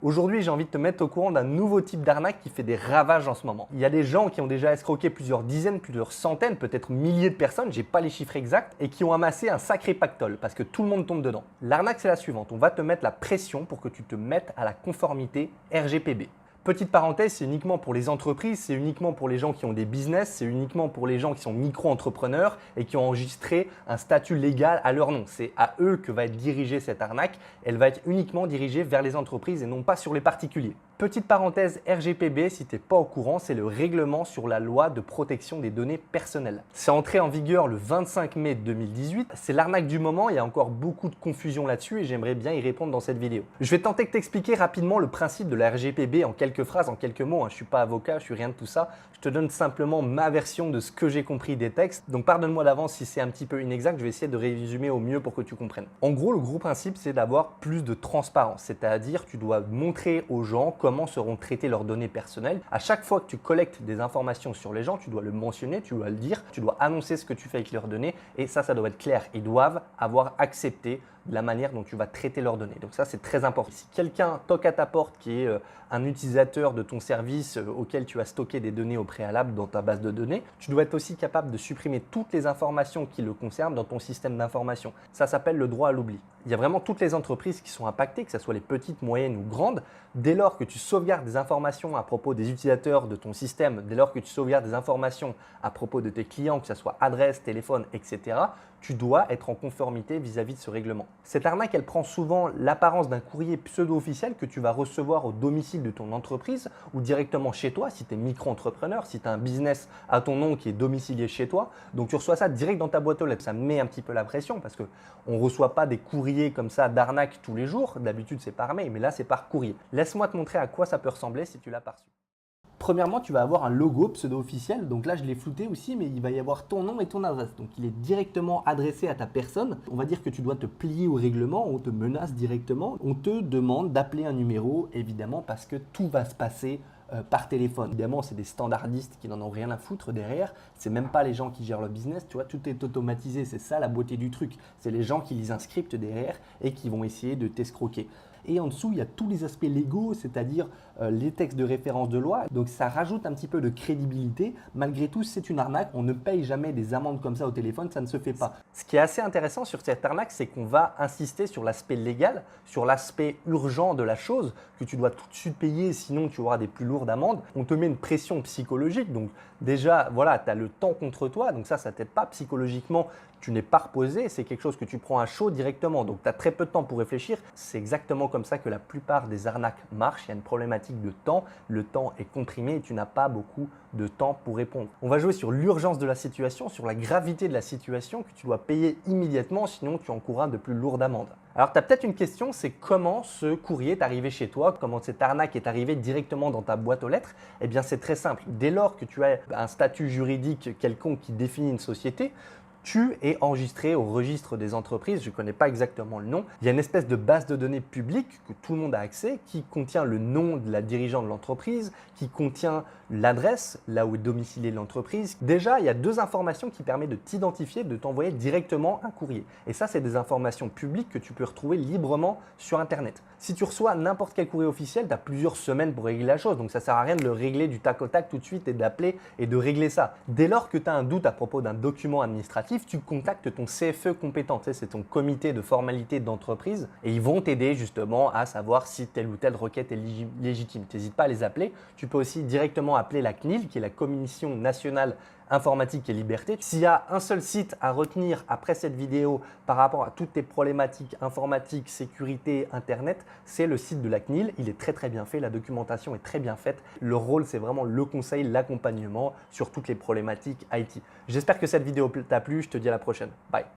Aujourd'hui, j'ai envie de te mettre au courant d'un nouveau type d'arnaque qui fait des ravages en ce moment. Il y a des gens qui ont déjà escroqué plusieurs dizaines, plusieurs centaines, peut-être milliers de personnes, j'ai pas les chiffres exacts, et qui ont amassé un sacré pactole parce que tout le monde tombe dedans. L'arnaque, c'est la suivante. On va te mettre la pression pour que tu te mettes à la conformité RGPD. Petite parenthèse, c'est uniquement pour les entreprises, c'est uniquement pour les gens qui ont des business, c'est uniquement pour les gens qui sont micro-entrepreneurs et qui ont enregistré un statut légal à leur nom. C'est à eux que va être dirigée cette arnaque. Elle va être uniquement dirigée vers les entreprises et non pas sur les particuliers. Petite parenthèse RGPD, si tu n'es pas au courant, c'est le règlement sur la loi de protection des données personnelles. C'est entré en vigueur le 25 mai 2018. C'est l'arnaque du moment, il y a encore beaucoup de confusion là-dessus et j'aimerais bien y répondre dans cette vidéo. Je vais tenter de t'expliquer rapidement le principe de la RGPD en quelques phrases, en quelques mots. Je ne suis pas avocat, je ne suis rien de tout ça. Je te donne simplement ma version de ce que j'ai compris des textes. Donc pardonne-moi d'avance si c'est un petit peu inexact, je vais essayer de résumer au mieux pour que tu comprennes. En gros, le gros principe, c'est d'avoir plus de transparence, c'est-à-dire tu dois montrer aux gens comment seront traitées leurs données personnelles. À chaque fois que tu collectes des informations sur les gens, tu dois le mentionner, tu dois le dire, tu dois annoncer ce que tu fais avec leurs données et ça doit être clair. Ils doivent avoir accepté la manière dont tu vas traiter leurs données. Donc ça, c'est très important. Si quelqu'un toque à ta porte qui est un utilisateur de ton service auquel tu as stocké des données au préalable dans ta base de données, tu dois être aussi capable de supprimer toutes les informations qui le concernent dans ton système d'information. Ça s'appelle le droit à l'oubli. Il y a vraiment toutes les entreprises qui sont impactées, que ce soit les petites, moyennes ou grandes. Dès lors que tu sauvegardes des informations à propos des utilisateurs de ton système, dès lors que tu sauvegardes des informations à propos de tes clients, que ce soit adresse, téléphone, etc., tu dois être en conformité vis-à-vis de ce règlement. Cette arnaque, elle prend souvent l'apparence d'un courrier pseudo-officiel que tu vas recevoir au domicile de ton entreprise ou directement chez toi si tu es micro-entrepreneur, si tu as un business à ton nom qui est domicilié chez toi. Donc tu reçois ça direct dans ta boîte aux lettres. Ça met un petit peu la pression parce qu'on ne reçoit pas des courriers comme ça d'arnaque tous les jours. D'habitude, c'est par mail, mais là, c'est par courrier. Laisse-moi te montrer à quoi ça peut ressembler si tu l'as pas reçu. Premièrement, tu vas avoir un logo pseudo-officiel. Donc là, je l'ai flouté aussi, mais il va y avoir ton nom et ton adresse. Donc il est directement adressé à ta personne. On va dire que tu dois te plier au règlement. On te menace directement. On te demande d'appeler un numéro, évidemment, parce que tout va se passer par téléphone. Évidemment, c'est des standardistes qui n'en ont rien à foutre derrière. C'est même pas les gens qui gèrent le business. Tu vois, tout est automatisé. C'est ça la beauté du truc. C'est les gens qui lisent un script derrière et qui vont essayer de t'escroquer. Et en dessous, il y a tous les aspects légaux, c'est-à-dire les textes de référence de loi. Donc, ça rajoute un petit peu de crédibilité. Malgré tout, c'est une arnaque. On ne paye jamais des amendes comme ça au téléphone, ça ne se fait pas. Ce qui est assez intéressant sur cette arnaque, c'est qu'on va insister sur l'aspect légal, sur l'aspect urgent de la chose, que tu dois tout de suite payer, sinon tu auras des plus lourdes amendes. On te met une pression psychologique. Donc, déjà, voilà, tu as le temps contre toi. Donc, ça ne t'aide pas psychologiquement. Tu n'es pas reposé, c'est quelque chose que tu prends à chaud directement. Donc, tu as très peu de temps pour réfléchir. C'est exactement comme ça que la plupart des arnaques marchent. Il y a une problématique de temps. Le temps est comprimé et tu n'as pas beaucoup de temps pour répondre. On va jouer sur l'urgence de la situation, sur la gravité de la situation que tu dois payer immédiatement, sinon tu encourras de plus lourdes amendes. Alors, tu as peut-être une question, c'est comment ce courrier est arrivé chez toi, comment cette arnaque est arrivée directement dans ta boîte aux lettres? Eh bien, c'est très simple. Dès lors que tu as un statut juridique quelconque qui définit une société, tu es enregistré au registre des entreprises, je ne connais pas exactement le nom. Il y a une espèce de base de données publique que tout le monde a accès qui contient le nom de la dirigeante de l'entreprise, qui contient l'adresse, là où est domiciliée l'entreprise. Déjà, il y a deux informations qui permettent de t'identifier, de t'envoyer directement un courrier. Et ça, c'est des informations publiques que tu peux retrouver librement sur Internet. Si tu reçois n'importe quel courrier officiel, tu as plusieurs semaines pour régler la chose. Donc, ça ne sert à rien de le régler du tac au tac tout de suite et d'appeler et de régler ça. Dès lors que tu as un doute à propos d'un document administratif, tu contactes ton CFE compétent, tu sais, c'est ton comité de formalité d'entreprise et ils vont t'aider justement à savoir si telle ou telle requête est légitime. Tu n'hésites pas à les appeler. Tu peux aussi directement appeler la CNIL, qui est la Commission nationale informatique et liberté. S'il y a un seul site à retenir après cette vidéo par rapport à toutes tes problématiques informatiques, sécurité, internet, c'est le site de la CNIL. Il est très bien fait, la documentation est très bien faite. Le rôle, c'est vraiment le conseil, l'accompagnement sur toutes les problématiques IT. J'espère que cette vidéo t'a plu, je te dis à la prochaine. Bye.